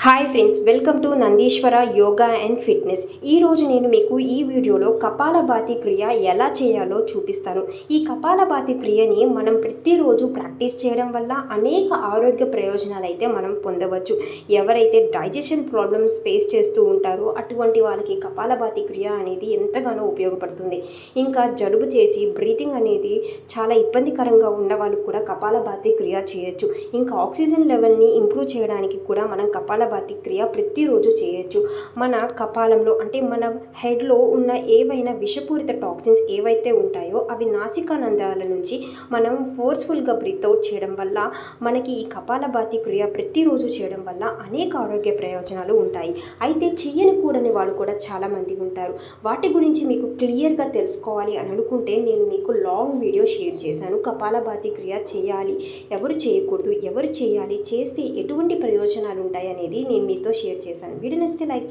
Hi friends, welcome to Nandeeswara yoga and fitness. ఈరోజు నేను మీకు ఈ వీడియోలో కపాలభాతి క్రియ ఎలా చేయాలో చూపిస్తాను. ఈ కపాలభాతి క్రియని మనం ప్రతిరోజు ప్రాక్టీస్ చేయడం వల్ల అనేక ఆరోగ్య ప్రయోజనాలు అయితే మనం పొందవచ్చు. ఎవరైతే డైజెషన్ ప్రాబ్లమ్స్ ఫేస్ చేస్తూ ఉంటారో అటువంటి వాళ్ళకి కపాలభాతి క్రియ అనేది ఎంతగానో ఉపయోగపడుతుంది. ఇంకా జలుబు చేసి బ్రీతింగ్ అనేది చాలా ఇబ్బందికరంగా ఉన్న వాళ్ళు కూడా కపాలభాతి క్రియ చేయొచ్చు. ఇంకా ఆక్సిజన్ లెవెల్ని ఇంప్రూవ్ చేయడానికి కూడా మనం కపాలభాతి క్రియ ప్రతిరోజు చేయొచ్చు. మన కపాలంలో అంటే మన హెడ్లో ఉన్న ఏవైనా విషపూరిత టాక్సిన్స్ ఏవైతే ఉంటాయో అవి నాసికా నందాల నుంచి మనం ఫోర్స్ఫుల్గా బ్రీత్ అవుట్ చేయడం వల్ల మనకి ఈ కపాలభాతి క్రియ ప్రతిరోజు చేయడం వల్ల అనేక ఆరోగ్య ప్రయోజనాలు ఉంటాయి. అయితే చెయ్యని కూడని వాళ్ళు కూడా చాలామంది ఉంటారు. వాటి గురించి మీకు క్లియర్గా తెలుసుకోవాలి అని అనుకుంటే నేను మీకు లాంగ్ వీడియో షేర్ చేశాను. కపాలభాతి క్రియ చేయాలి, ఎవరు చేయకూడదు, ఎవరు చేయాలి, చేస్తే ఎటువంటి ప్రయోజనాలు ఉంటాయి అనేది నేను మీతో షేర్ చేశాను. వీడియో నచ్చితే లైక్ చేయండి.